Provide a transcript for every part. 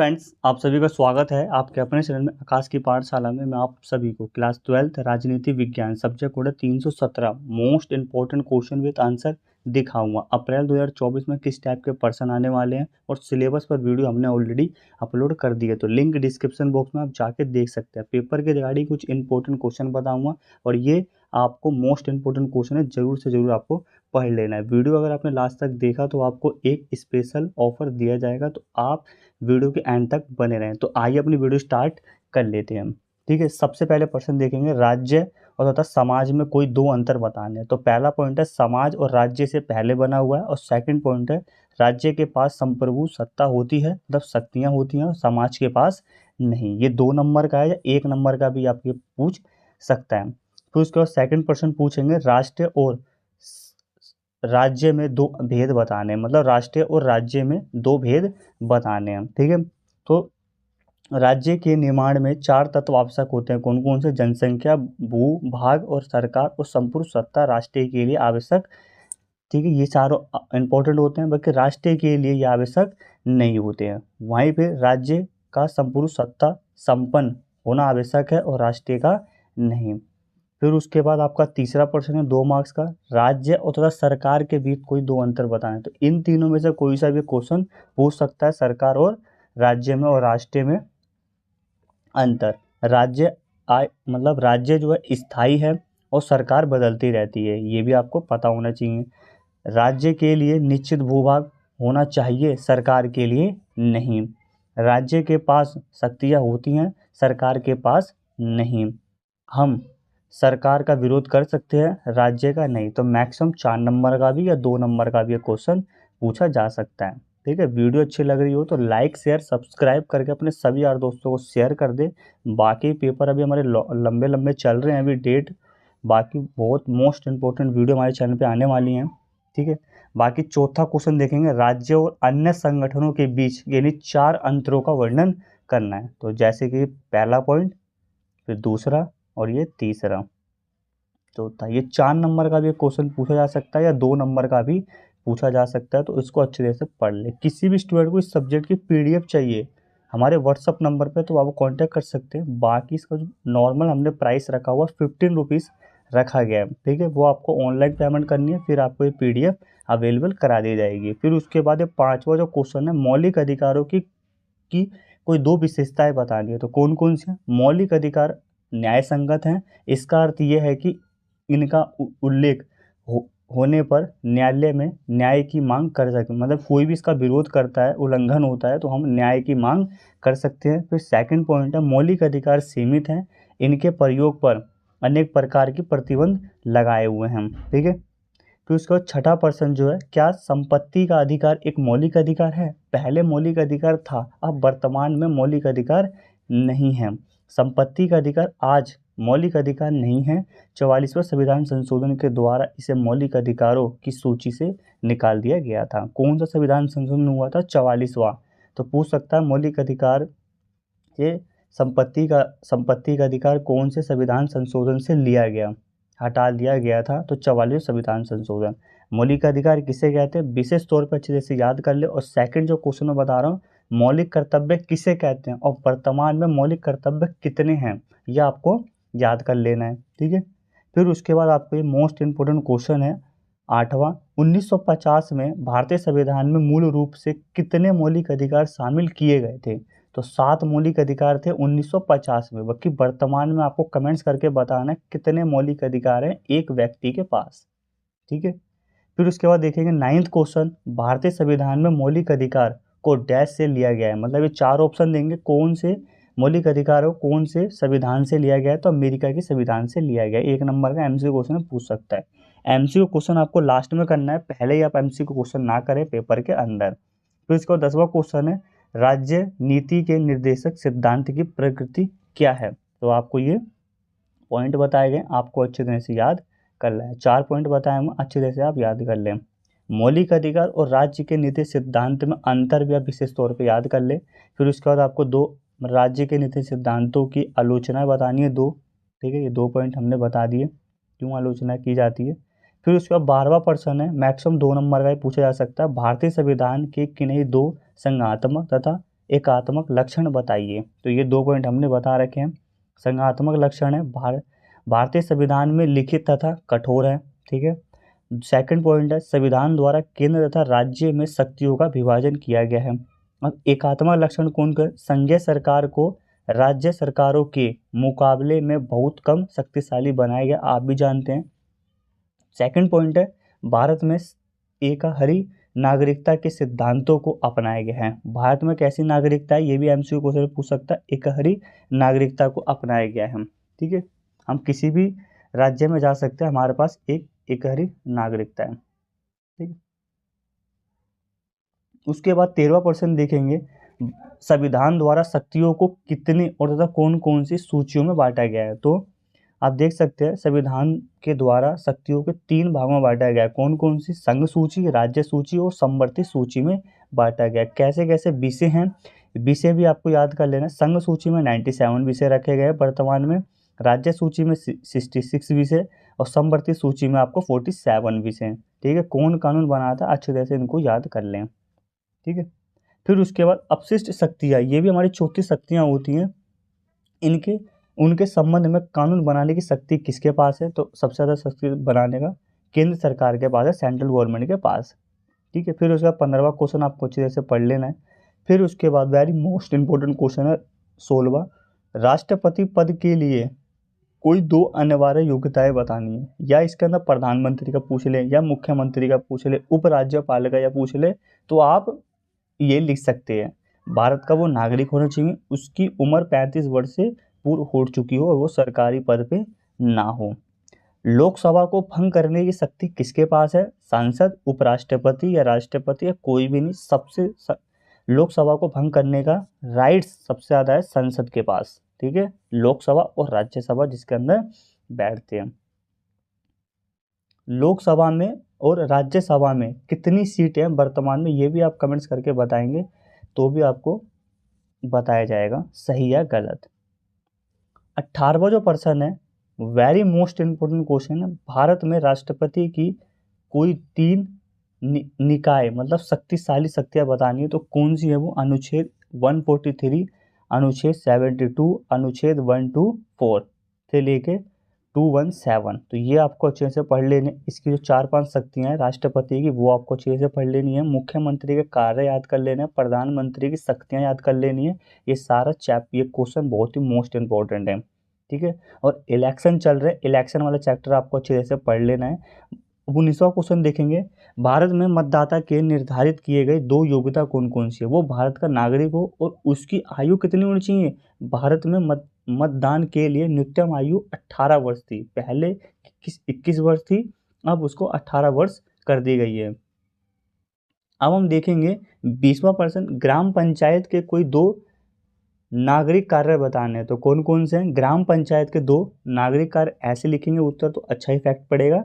Friends, आप सभी का स्वागत है आपके अपने चैनल में आकाश की पाठशाला में। मैं आप सभी को क्लास 12th राजनीति विज्ञान subject code 317 most important question with answer दिखाऊंगा। अप्रैल 2024 में किस टाइप के पर्सन आने वाले हैं और सिलेबस पर वीडियो हमने ऑलरेडी अपलोड कर दी है, तो लिंक डिस्क्रिप्शन बॉक्स में आप जाके देख सकते हैं। पेपर के रिगार्डिंग कुछ इंपॉर्टेंट क्वेश्चन बताऊँगा और ये आपको मोस्ट इंपॉर्टेंट क्वेश्चन है, ज़रूर से ज़रूर आपको पढ़ लेना है। वीडियो अगर आपने लास्ट तक देखा तो आपको एक स्पेशल ऑफर दिया जाएगा, तो आप वीडियो के एंड तक बने रहें। तो आइए अपनी वीडियो स्टार्ट कर लेते हैं हम। ठीक है, सबसे पहले प्रश्न देखेंगे राज्य और तथा समाज में कोई दो अंतर बताने हैं। तो पहला पॉइंट है समाज और राज्य से पहले बना हुआ है, और सेकंड पॉइंट है राज्य के पास संप्रभु सत्ता होती है, मतलब शक्तियां होती हैं, और समाज के पास नहीं। ये 2 नंबर का है या 1 नंबर का भी आपके पूछ सकता है। तो उसके बाद सेकंड प्रश्न पूछेंगे राष्ट्र और राज्य में दो भेद बताने हैं, मतलब राष्ट्रीय और राज्य में दो भेद बताने हैं। ठीक है, तो राज्य के निर्माण में 4 तत्व आवश्यक होते हैं। कौन कौन से? जनसंख्या, भू भाग और सरकार और संपूर्ण सत्ता राष्ट्र के लिए आवश्यक। ठीक है, ये चारों इंपॉर्टेंट होते हैं, बल्कि राष्ट्र के लिए ये आवश्यक नहीं होते हैं। वहीं पे राज्य का संपूर्ण सत्ता संपन्न होना आवश्यक है और राष्ट्र का नहीं। फिर उसके बाद आपका तीसरा प्रश्न है 2 मार्क्स का, राज्य और तथा सरकार के बीच कोई दो अंतर बताएं। तो इन तीनों में से कोई सा भी क्वेश्चन पूछ सकता है, सरकार और राज्य में और राष्ट्र में अंतर। राज्य मतलब राज्य जो है स्थायी है और सरकार बदलती रहती है, ये भी आपको पता होना चाहिए। राज्य के लिए निश्चित भूभाग होना चाहिए, सरकार के लिए नहीं। राज्य के पास शक्तियाँ होती हैं, सरकार के पास नहीं। हम सरकार का विरोध कर सकते हैं, राज्य का नहीं। तो मैक्सिमम 4 नंबर का भी या 2 नंबर का भी क्वेश्चन पूछा जा सकता है। ठीक है, वीडियो अच्छी लग रही हो तो लाइक शेयर सब्सक्राइब करके अपने सभी यार दोस्तों को शेयर कर दे। बाकी पेपर अभी हमारे लंबे लंबे चल रहे हैं, अभी डेट बाकी बहुत मोस्ट इंपॉर्टेंट वीडियो हमारे चैनल पे आने वाली हैं। ठीक है, बाकी चौथा क्वेश्चन देखेंगे राज्य और अन्य संगठनों के बीच यानी 4 अंतरों का वर्णन करना है। तो जैसे कि पहला पॉइंट, फिर दूसरा और ये तीसरा। चौथा, ये 4 नंबर का भी क्वेश्चन पूछा जा सकता है या 2 नंबर का भी पूछा जा सकता है, तो इसको अच्छे तरह से पढ़ ले। किसी भी स्टूडेंट को इस सब्जेक्ट की पीडीएफ चाहिए हमारे व्हाट्सअप नंबर पे, तो आप कांटेक्ट कर सकते हैं। बाकी इसका जो नॉर्मल हमने प्राइस रखा हुआ 15 रुपीज़ रखा गया है। ठीक है, वो आपको ऑनलाइन पेमेंट करनी है, फिर आपको ये पीडीएफ अवेलेबल करा दी जाएगी। फिर उसके बाद ये 5वां जो क्वेश्चन है मौलिक अधिकारों की कोई दो विशेषताएं बतानी है। तो कौन कौन सी? मौलिक अधिकार न्याय संगत हैं, इसका अर्थ ये है कि इनका उल्लेख होने पर न्यायालय में न्याय की मांग कर सकते, मतलब कोई भी इसका विरोध करता है, उल्लंघन होता है, तो हम न्याय की मांग कर सकते हैं। फिर सेकंड पॉइंट है मौलिक अधिकार सीमित हैं, इनके प्रयोग पर अनेक प्रकार की प्रतिबंध लगाए हुए हैं। ठीक है, फिर उसके बाद छठा प्रश्न जो है, क्या संपत्ति का अधिकार एक मौलिक अधिकार है? पहले मौलिक अधिकार था, अब वर्तमान में मौलिक अधिकार नहीं है। संपत्ति का अधिकार आज मौलिक अधिकार नहीं है। 44वें संविधान संशोधन के द्वारा इसे मौलिक अधिकारों की सूची से निकाल दिया गया था। कौन सा संविधान संशोधन हुआ था? 44वां। तो पूछ सकता है मौलिक अधिकार ये संपत्ति का अधिकार कौन से संविधान संशोधन से लिया गया, हटा दिया गया था? तो 44वें संविधान संशोधन। मौलिक अधिकार किसे कहते हैं? विशेष तौर पर अच्छे से याद कर ले। और सेकंड जो क्वेश्चन मैं बता रहा हूँ, मौलिक कर्तव्य किसे कहते हैं और वर्तमान में मौलिक कर्तव्य कितने हैं, यह आपको याद कर लेना है। ठीक है, फिर उसके बाद आपको ये मोस्ट इंपोर्टेंट क्वेश्चन है 8वां, 1950 में भारतीय संविधान में मूल रूप से कितने मौलिक अधिकार शामिल किए गए थे? तो 7 मौलिक अधिकार थे 1950 में। बाकी वर्तमान में आपको कमेंट्स करके बताना है कितने मौलिक अधिकार हैं एक व्यक्ति के पास। ठीक है, फिर उसके बाद देखेंगे 9th क्वेश्चन, भारतीय संविधान में मौलिक अधिकार को डैश से लिया गया है, मतलब ये 4 ऑप्शन देंगे कौन से मौलिक अधिकार हो कौन से संविधान से लिया गया है, तो अमेरिका के संविधान से लिया गया है। 1 नंबर का एमसीक्यू क्वेश्चन पूछ सकता है। एमसीक्यू क्वेश्चन आपको लास्ट में करना है, पहले ही आप एमसीक्यू क्वेश्चन ना करें पेपर के अंदर। फिर इसका 10वां क्वेश्चन है राज्य नीति के निर्देशक सिद्धांत की प्रकृति क्या है? तो आपको ये पॉइंट बताए गए, आपको अच्छी तरह से याद कर लें। 4 पॉइंट बताए हम, अच्छी तरह से आप याद कर लें। मौलिक अधिकार और राज्य के नीति सिद्धांत में अंतर भी आप विशेष तौर पे याद कर लें। फिर उसके बाद आपको 2 राज्य के नीति सिद्धांतों की आलोचना बतानी है 2। ठीक है, ये 2 पॉइंट हमने बता दिए क्यों आलोचना की जाती है। फिर उसके बाद 12वां प्रश्न है, मैक्सिमम 2 नंबर का ही पूछा जा सकता है, भारतीय संविधान के किन्हीं 2 संज्ञानात्मक तथा एकात्मक लक्षण बताइए। तो ये 2 पॉइंट हमने बता रखे हैं। संज्ञात्मक लक्षण है भारतीय संविधान में लिखित तथा कठोर है, ठीक है। सेकंड पॉइंट है संविधान द्वारा केंद्र तथा राज्य में शक्तियों का विभाजन किया गया है। अब एकात्मक लक्षण कौन का? संघीय सरकार को राज्य सरकारों के मुकाबले में बहुत कम शक्तिशाली बनाया गया, आप भी जानते हैं। सेकंड पॉइंट है भारत में एकहरी नागरिकता के सिद्धांतों को अपनाया गया है। भारत में कैसी नागरिकता है, ये भी एमसीक्यू क्वेश्चन पूछ सकता है। एकहरी नागरिकता को अपनाया गया है, ठीक है। हम किसी भी राज्य में जा सकते हैं, हमारे पास एक एकहरी नागरिकता है, ठीक है। उसके बाद 13% देखेंगे संविधान द्वारा शक्तियों को कितनी और तथा कौन कौन सी सूचियों में बांटा गया है। तो आप देख सकते हैं संविधान के द्वारा शक्तियों के 3 भागों में बांटा गया है। कौन कौन सी? संघ सूची, राज्य सूची और समवर्ती सूची में बांटा गया है। कैसे कैसे विषय हैं, विषय भी आपको याद कर लेना। संघ सूची में 97 विषय रखे गए हैं वर्तमान में, राज्य सूची में 66 विषय और समवर्ती सूची में आपको 47 विषय हैं, ठीक है। कौन कानून बना था, अच्छी तरह से इनको याद कर लें, ठीक है। फिर उसके बाद अपशिष्ट शक्तियाँ, ये भी हमारी चौथी शक्तियाँ होती हैं। इनके उनके संबंध में कानून बनाने की शक्ति किसके पास है? तो सबसे ज़्यादा शक्ति बनाने का केंद्र सरकार के पास है, सेंट्रल गवर्नमेंट के पास, ठीक है। फिर उसका 15वां क्वेश्चन आपको अच्छी तरह से पढ़ लेना है। फिर उसके बाद वेरी मोस्ट इंपॉर्टेंट क्वेश्चन है 16वां, राष्ट्रपति पद के लिए कोई 2 अनिवार्य योग्यताएं बतानी है। या इसके अंदर प्रधानमंत्री का पूछ ले, या मुख्यमंत्री का पूछ ले, उपराज्यपाल का या पूछ ले, तो आप ये लिख सकते हैं भारत का वो नागरिक होना चाहिए, उसकी उम्र 35 वर्ष से पूर्व हो चुकी हो और वो सरकारी पद पे ना हो। लोकसभा को भंग करने की शक्ति किसके पास है? सांसद, उपराष्ट्रपति या राष्ट्रपति या कोई भी नहीं। लोकसभा को भंग करने का राइट्स सबसे ज़्यादा है संसद के पास, ठीक है। लोकसभा और राज्यसभा जिसके अंदर बैठते हैं। लोकसभा में और राज्यसभा में कितनी सीटें हैं वर्तमान में, ये भी आप कमेंट्स करके बताएंगे तो भी आपको बताया जाएगा सही या गलत। 18वां जो प्रश्न है वेरी मोस्ट इम्पोर्टेंट क्वेश्चन है, भारत में राष्ट्रपति की कोई 3 निकाय मतलब शक्तिशाली शक्तियाँ बतानी है, तो कौन सी है वो? अनुच्छेद 143, अनुच्छेद 72, अनुच्छेद 124 से लेके 217। तो ये आपको अच्छे से पढ़ लेने। इसकी जो 4-5 शक्तियाँ हैं राष्ट्रपति की, वो आपको अच्छे से पढ़ लेनी है। मुख्यमंत्री के कार्य याद कर लेना है, प्रधानमंत्री की शक्तियाँ याद कर लेनी है। ये सारा ये क्वेश्चन बहुत ही मोस्ट इंपॉर्टेंट है, ठीक है। और इलेक्शन चल रहे, इलेक्शन वाला चैप्टर आपको अच्छे से पढ़ लेना है। 19वां क्वेश्चन देखेंगे, भारत में मतदाता के निर्धारित किए गए 2 योग्यता कौन कौन सी है? वो भारत का नागरिक हो और उसकी आयु कितनी होनी चाहिए? भारत में मतदान के लिए न्यूनतम आयु 18 वर्ष थी, पहले 21 वर्ष थी, अब उसको 18 वर्ष कर दी गई है। अब हम देखेंगे 20वां प्रश्न, ग्राम पंचायत के कोई 2 नागरिक कार्य बताने हैं, तो कौन कौन से हैं? ग्राम पंचायत के 2 नागरिक कार्य, ऐसे लिखेंगे उत्तर तो अच्छा इफेक्ट पड़ेगा।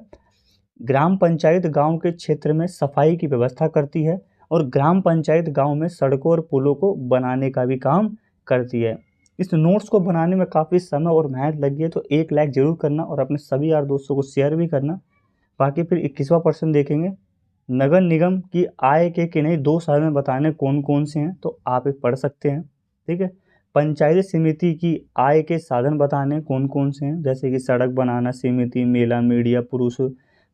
ग्राम पंचायत गांव के क्षेत्र में सफाई की व्यवस्था करती है और ग्राम पंचायत गांव में सड़कों और पुलों को बनाने का भी काम करती है। इस नोट्स को बनाने में काफ़ी समय और मेहनत लगी है, तो 1 लाइक जरूर करना और अपने सभी यार दोस्तों को शेयर भी करना। बाकी फिर 21वां प्रश्न देखेंगे, नगर निगम की आय के किन्हीं 2 साधन बताने कौन कौन से हैं, तो आप ये पढ़ सकते हैं, ठीक है। पंचायत समिति की आय के साधन बताने कौन कौन से हैं, जैसे कि सड़क बनाना, समिति, मेला, मीडिया, पुरुष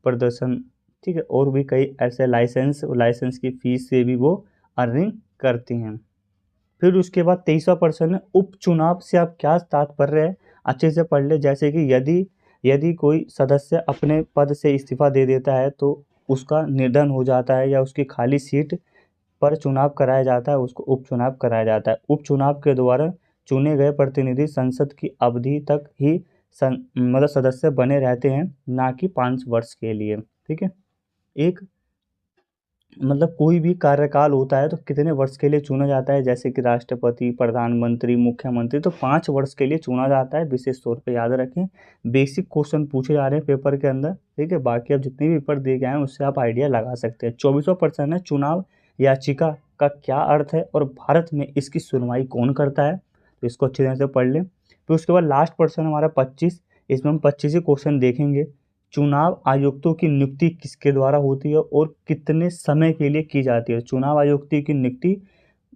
प्रदर्शन, ठीक है। और भी कई ऐसे लाइसेंस की फीस से भी वो अर्निंग करती हैं। फिर उसके बाद 23वां प्रश्न है, उपचुनाव से आप क्या तात्पर्य है? अच्छे से पढ़ ले। जैसे कि यदि कोई सदस्य अपने पद से इस्तीफा दे देता है तो उसका निधन हो जाता है या उसकी खाली सीट पर चुनाव कराया जाता है, उसको उपचुनाव कराया जाता है। उपचुनाव के द्वारा चुने गए प्रतिनिधि संसद की अवधि तक ही मतलब सदस्य बने रहते हैं, ना कि 5 वर्ष के लिए, ठीक है। एक मतलब कोई भी कार्यकाल होता है तो कितने वर्ष के लिए चुना जाता है, जैसे कि राष्ट्रपति, प्रधानमंत्री, मुख्यमंत्री, तो 5 वर्ष के लिए चुना जाता है, विशेष तौर पे याद रखें। बेसिक क्वेश्चन पूछे जा रहे हैं पेपर के अंदर, ठीक है। बाकी अब जितने भी पेपर दिए गए हैं उससे आप आइडिया लगा सकते हैं। 24वां प्रश्न है, चुनाव याचिका का क्या अर्थ है और भारत में इसकी सुनवाई कौन करता है, तो इसको अच्छी तरह से पढ़ लें। फिर उसके बाद लास्ट प्रश्न हमारा 25, इसमें हम 25 ही क्वेश्चन देखेंगे। चुनाव आयुक्तों की नियुक्ति किसके द्वारा होती है और कितने समय के लिए की जाती है? चुनाव आयुक्तों की नियुक्ति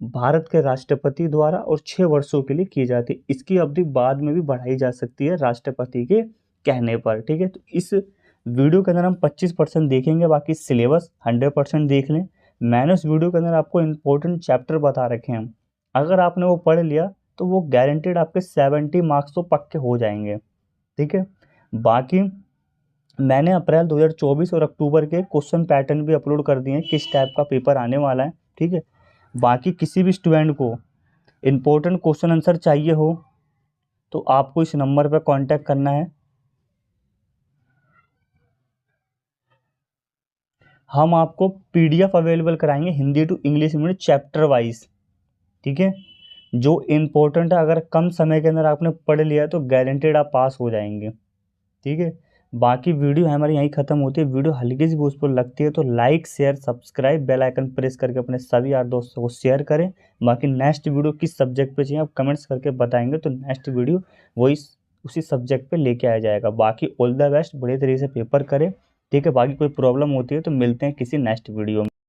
भारत के राष्ट्रपति द्वारा और 6 वर्षों के लिए की जाती है। इसकी अवधि बाद में भी बढ़ाई जा सकती है राष्ट्रपति के कहने पर, ठीक है। तो इस वीडियो के अंदर हम 25% देखेंगे, बाकी सिलेबस 100% देख लें। मैंने उस वीडियो के अंदर आपको इम्पोर्टेंट चैप्टर बता रखे हैं, अगर आपने वो पढ़ लिया तो वो गारंटेड आपके 70 मार्क्स तो पक्के हो जाएंगे, ठीक है। बाकी मैंने अप्रैल 2024 और अक्टूबर के क्वेश्चन पैटर्न भी अपलोड कर दिए हैं, किस टाइप का पेपर आने वाला है, ठीक है। बाकी किसी भी स्टूडेंट को इम्पोर्टेंट क्वेश्चन आंसर चाहिए हो तो आपको इस नंबर पर कांटेक्ट करना है। हम आपको पीडीएफ अवेलेबल कराएंगे Hindi to English medium chapter wise, ठीक है। जो इम्पोर्टेंट है, अगर कम समय के अंदर आपने पढ़ लिया तो गारंटेड आप पास हो जाएंगे, ठीक है। बाकी वीडियो हमारी यहीं ख़त्म होती है। वीडियो हल्की सी यूजफुल लगती है तो like share subscribe bell icon press करके अपने सभी यार दोस्तों को शेयर करें। बाकी नेक्स्ट वीडियो किस सब्जेक्ट पे चाहिए आप कमेंट्स करके बताएंगे तो नेक्स्ट वीडियो वही उसी सब्जेक्ट पे लेके आया जाएगा। बाकी ऑल द बेस्ट, बड़े तरीके से पेपर करें, ठीक है। बाकी कोई प्रॉब्लम होती है तो मिलते हैं किसी नेक्स्ट वीडियो में।